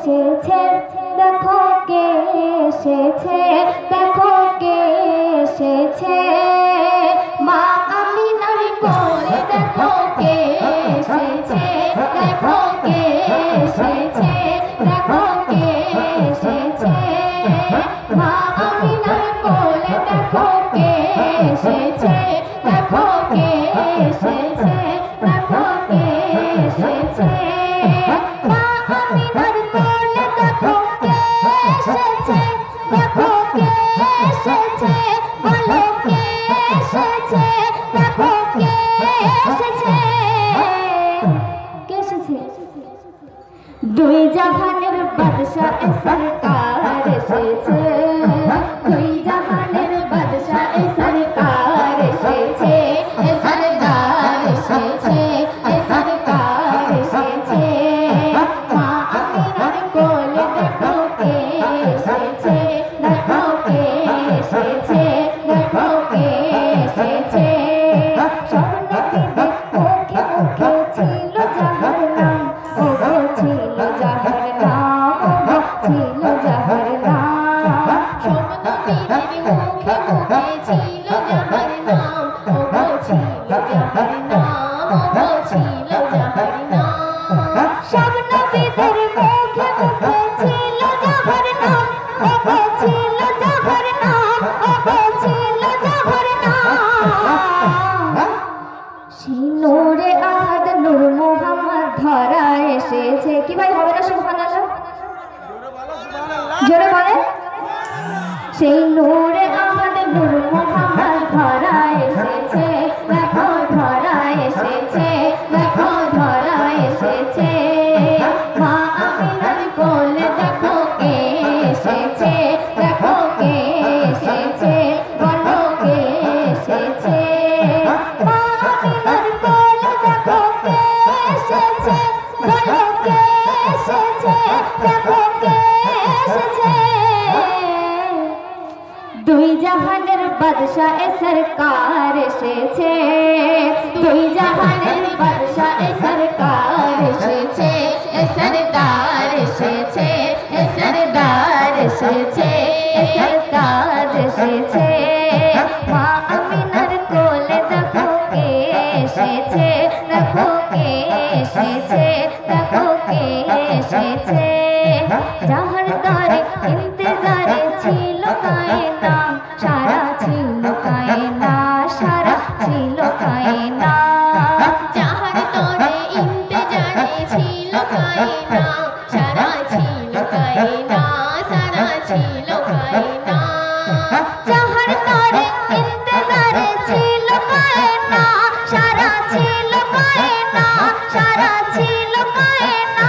এসেছে, দেখো কে এসেছে, দেখো কে এসেছে, মা আমিনার কোলে দেখো কে এসেছে, দেখো কে এসেছে, দেখো কে এসেছে, মা আমিনার কোলে দেখো কে এসেছে, দেখো কে এসেছে, দেখো কে এসেছে, মা আমিনার কোলে দেখো কে এসেছে, দেখো কে এসেছে, বলো কে এসেছে, দেখো কে এসেছে, কে এসেছে? দুই জাহানের বাদশা সরকার এসেছে, দুই জাহানের বাদশা সরকার এসেছে, সরকার এসেছে, সরকার এসেছে, মা আমিনার কোলে দেখো কে এসেছে, দেখো কে এসেছে, দেখো কে এসেছে, সব নবীদের মুখে মুখে ছিল যাহার নাম, ওগো ছিল যাহার নাম, ওগো ছিল যাহার নাম, সব নবীদের মুখে মুখে ছিল যাহার নাম, ওগো ছিল যাহার নাম, ওগো ছিল যাহার নাম, সব নবীদের মুখে মুখে ছিল যাহার নাম, ওগো ছিল যাহার নাম, ওগো ছিল যাহার নাম, সেই নূরে আহাদ নূর মুহাম্মদ ধরা এসেছে। কি ভাই হবে না সুবহানাল্লাহ? জোরে বলে। সেই নূরে আহাদ নূর মুহাম্মদ ধরা এসেছে, দেখো ধরা এসেছে, দেখো ধরা এসেছে, মা আমিনার কোলে দেখো কে এসেছে, দেখো কে এসেছে, বলো কে এসেছে, মা আমিনার কোলে দেখো কে এসেছে, বলো কে এসেছে, দেখো কে এসেছে, দুই জাহানের বাদশা সরকার এসেছে, দুই জাহানের বাদশা সরকার এসেছে, সরকার এসেছে, সরকার এসেছে, সরকার এসেছে, মা আমিনার কোলে দেখো কে এসেছে, দেখো কে এসেছে, দেখো কে এসেছে, যাহার দ্বারে ইন্তজারে ছিল কায়না, সারা ছিল কায়না, সারা ছিল কায়না, যাহার দ্বারে ইন্তজারে ছিল কায়না, সারা ছিল কায়না, সারা ছিল কায়না, যাহার দ্বারে ইন্তজারে ছিল কায়না, সারা ছিল কায়না, সারা ছিল কায়না,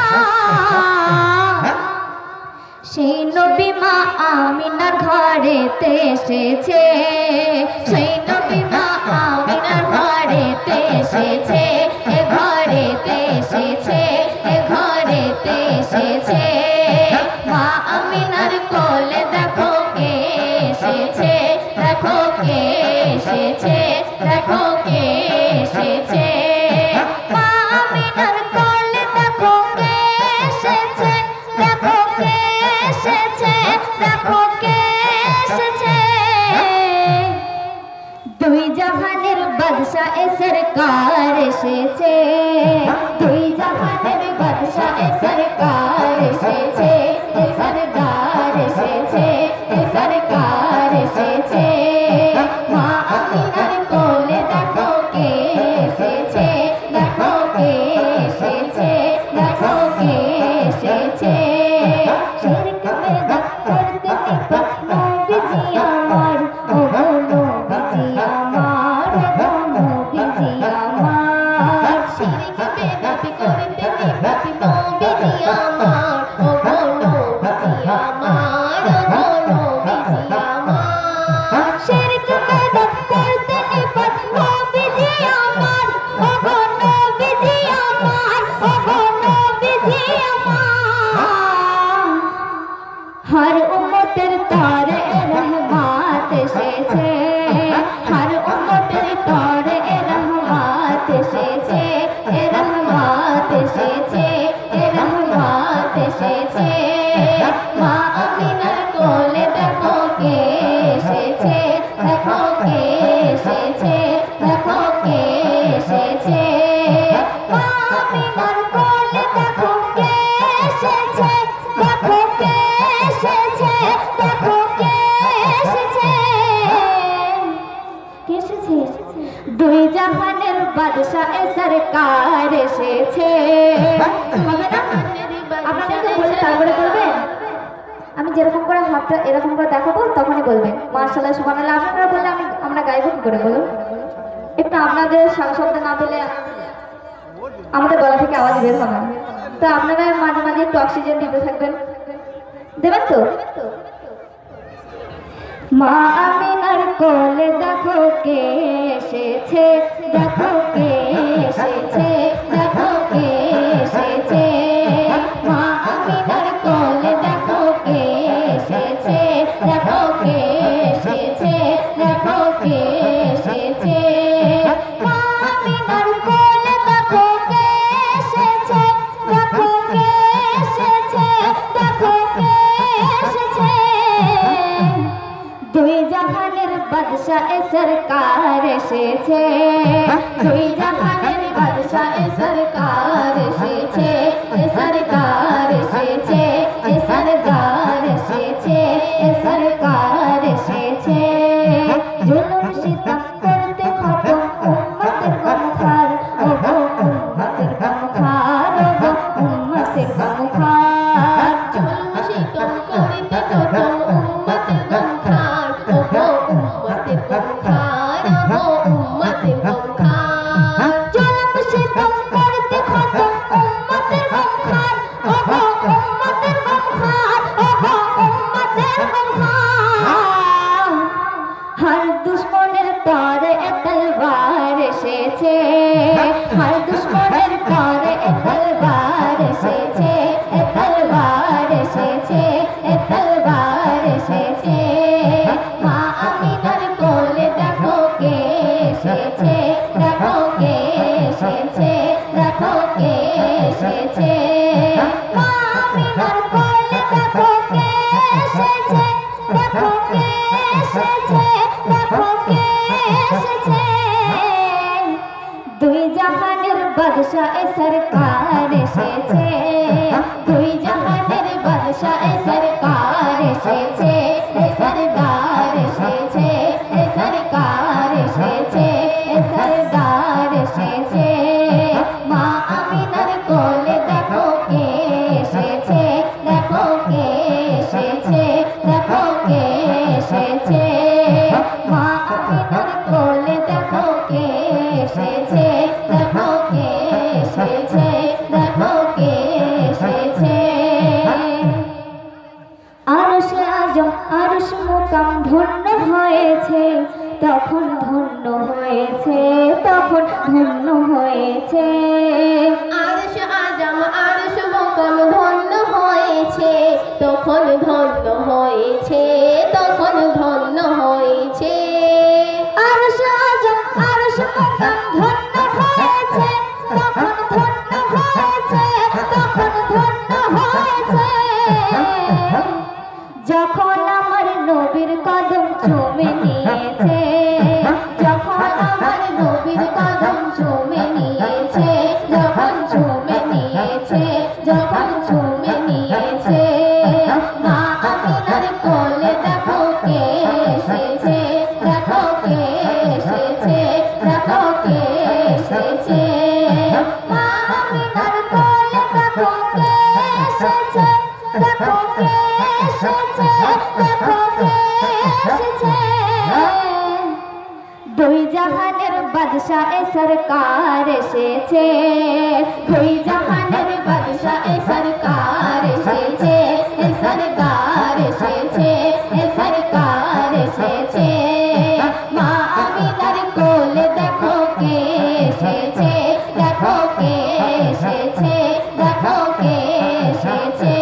সেই নবী মা আমিনার ঘরেতে এসেছে, সেই নবী মা আমিনার ঘরেতে এসেছে, এ ঘরেতে এসেছে, এ ঘরেতে এসেছে, মা আমিনার কোলে দেখো কে এসেছে, দেখো কে এসেছে, দেখো কে এসেছে, মা আমিনার কোলে দেখো কে এসেছে, দেখো কে এসেছে, দেখো কে এসেছে, দুই জাহানের বাদশা সরকার এসেছে, দুই জাহানের বাদশা সরকার এসেছে, সরকার এসেছে, সরকার এসেছে, মা আমিনার কোলে দেখো কে এসেছে, দেখো কে এসেছে, দেখো কে এসেছে, শিরক বেদাত করতে নিপাত নবীজি আমার, ওগো নবীজি আমার, ওগো নবীজি আমার, শিরক বেদাত করতে নিপাত নবীজি আমার, ওগো নবীজি আমার, ওগো নবীজি আমার, শিরক বেদাত করতে নিপাত নবীজি আমার, ওগো নবীজি আমার, ওগো নবীজি আমার, हर उम्मतेर तारे रहमत एसेछे, हर उम्मतेर तारे रहमत एसेछे, रहमत एसेछे, रहमत एसेछे। আমিনার কোলে দেখো কে এসেছে, দেখো কে এসেছে, দেখো কে এসেছে, কে এসেছে? দুই জাহানের বাদশাহ সরকার এসেছে। হবে না? আপনাকে বলে তারপরে বলবেন। আমি যেরকম করে হাতটা এরকম করে দেখাবো তখনই বলবেন মাশাআল্লাহ সুবহানাল্লাহ। আপনারা বললে আমরা গাইবো কি করে বলুন? একটু আপনাদের শব্দ না পেলে আমাদের গলা থেকে আওয়াজ বের হবে না। তো আপনারা মাঝে মাঝে একটু অক্সিজেন দিতে থাকবেন, দেবেন তো? মা আমিনার কোলে দেখো কে এসেছে, দেখো কে এসেছে, দেখো কে এসেছে, মা আমিনার কোলে দেখো কে এসেছে, দেখো কে এসেছে, দেখো কে এসেছে, মা আমিনার কোলে দেখো কে এসেছে, দেখো কে এসেছে, দেখো কে এসেছে। দুই জাহানের বাদশাহ সরকার এসেছে, দুই জাহানের বাদশাহ সরকার এসেছে, সরকার এসেছে, সরকার এসেছে, সরকার এসেছে। জুলুম সিতম করতে খতম উম্মতের গমখার, ও গো উম্মতের গমখার, ও গো উম্মতের গমখার। জুলুম সিতম করতে খতম উম্মতের গমখার, ও গো উম্মতের গমখার, ও গো উম্মতের গমখার। জুলুম সিতম করতে খতম উম্মতের গমখার, ও গো উম্মতের গমখার, ও গো উম্মতের গমখার। हर दुश्मनेर तोरे तलवार एसेछे, हर दुश्मनेर तोरे तलवार एसेछे, तलवार एसेछे, तलवार एसेछे। मा आमिनार कोले देखो के एसेछे, देखो के एसेछे, देखो के एसेछे। मा आमिनार कोले देखो के एसेछे, देखो के एसेछे, देखो के एसेछे। দুই জাহানের বাদশাহ সরকার এসেছে, দুই জাহানের বাদশাহ সরকার এসেছে, সরদার এসেছে, সরকার এসেছে, সরদার এসেছে। মা আমিনার কোলে দেখো কে এসেছে, দেখো কে এসেছে, দেখো কে এসেছে। মা আমিনার কোলে দেখো কে এসেছে, দেখো কে এসেছে, দেখো কে এসেছে। আরশে আজম আরশ মুকাম ধন্য হয়েছে, তখন ধন্য হয়েছে, তখন ধন্য হয়েছে। আরশ আজম আরশ মুকাম ধন্য হয়েছে, তখন ধন্য হয়েছে, তখন ধন্য হয়েছে। আরশ আজম আরশ মুকাম ধন্য হয়েছে, তখন ধন্য হয়েছে, তখন ধন্য হয়েছে। যখন আমার নবীর কদম চুমে নিয়েছে, যখন আমার নবীর কদম চুমে নিয়েছে, যখন চুমে নিয়েছে, যখন চুমে নিয়েছে। মা আমিনার কোলে দেখো কে এসেছে, দেখো কে এসেছে, দেখো কে এসেছে। মা আমিনার কোলে দেখো কে এসেছে, দেখো কে এসেছে, দেখো কে এসেছে। দুই জাহানের বাদশাহ সরকার এসেছে, দুই জাহানের বাদশাহ সরকার এসেছে, সরকার এসেছে, সরকার এসেছে। মা আমিনার কোলে দেখো কে এসেছে, দেখো কে এসেছে, দেখো কে এসেছে।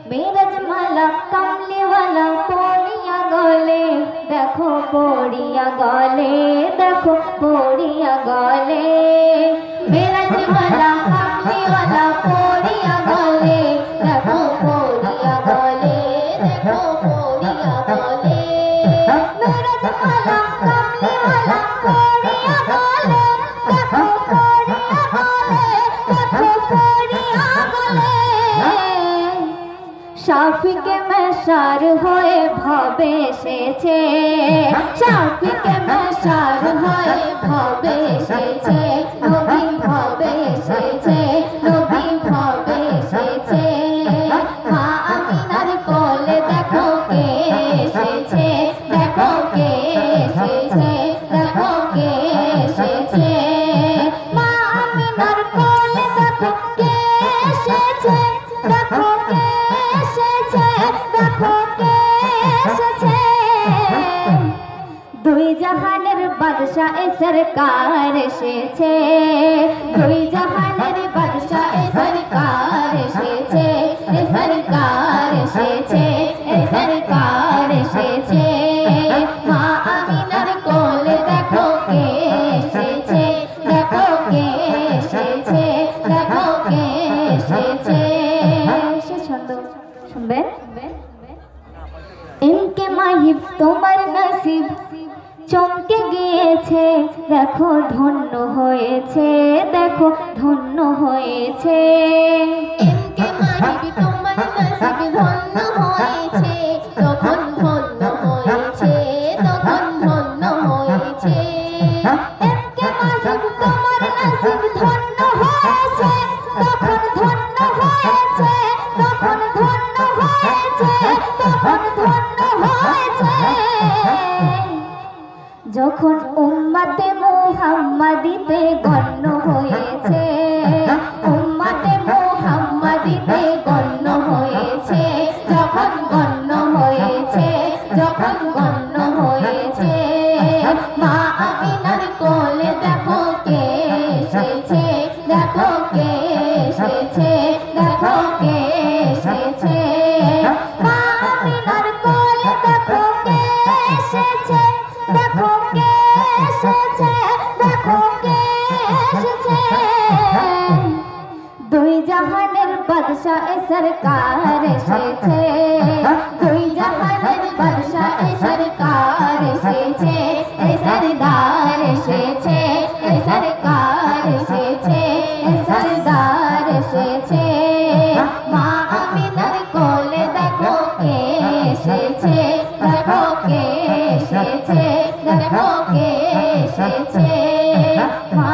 মেরাজ মালা কামলিওয়ালা পড়িয়া গলে, দেখো পড়িয়া গলে, দেখো পড়িয়া গলে। মেরাজ মালা কামলিওয়ালা পড়িয়া গলে, দেখো পড়িয়া গলে, দেখো পড়িয়া গলে। মেরাজ মালা কামলিওয়ালা পড়িয়া গলে, দেখো পড়িয়া শাফিকে মেশার হয়ে ভবে এসেছে, শাফিকে মেশার হয়ে ভবে এসেছে, নবী ভবে এসেছে, নবী ভবে এসেছে। মা আমিনার কোলে দেখো কে এসেছে, দেখো কে এসেছে, দেখো কে এসেছে। মা আমিনার কোলে দেখো কে এসেছে, দেখো কে এসেছে, দেখো কে এসেছে। দুই জাহানের বাদশাহ এ সরকার এসেছে, দুই জাহানের বাদশাহ এ সরকার এসেছে, এ সরকার এসেছে, এ সরকার এসেছে। মা আমিনার কোলে দেখো কে এসেছে, দেখো কে এসেছে, দেখো কে এসেছে। সে ছন্দ শুনবেন। ইনকে মাহিব তোমার নসিব চমকে গিয়েছে, দেখো ধন্য হয়েছে, দেখো ধন্য হয়েছে। ইনকে মাহিব তোমার নসিব ধন্য হয়েছে, তখন ধন্য হয়েছে, তখন ধন্য হয়েছে। ইনকে মাহিব তোমার নসিব ধন্য হয়েছে, তখন ধন্য হয়েছে, তখন ধন্য হয়েছে, তখন ধন্য হয়েছে। যখন উম্মতে মুহাম্মাদিতে গণ্য হয়েছে, উম্মতে মুহাম্মাদিতে গণ্য হয়েছে, যখন গণ্য হয়েছে, যখন গণ্য হয়েছে। মা আমিনার কোলে দেখো কে এসেছে, দেখো কে এসেছে, দেখো কে এসেছে। মা আমিনার কোলে দেখো কে এসেছে, দেখো কে এসেছে, দেখো কে এসেছে। দুই জাহানের বাদশাহ এ সরকার এসেছে, দুই জাহানের বাদশাহ এ সরকার এসেছে, এ সরদার এসেছে, এ সরকার এসেছে, এ সরদার এসেছে। মা আমিনার কোলে দেখো কে এসেছে, দেখো কে এসেছে, দেখো কে এসেছে। মা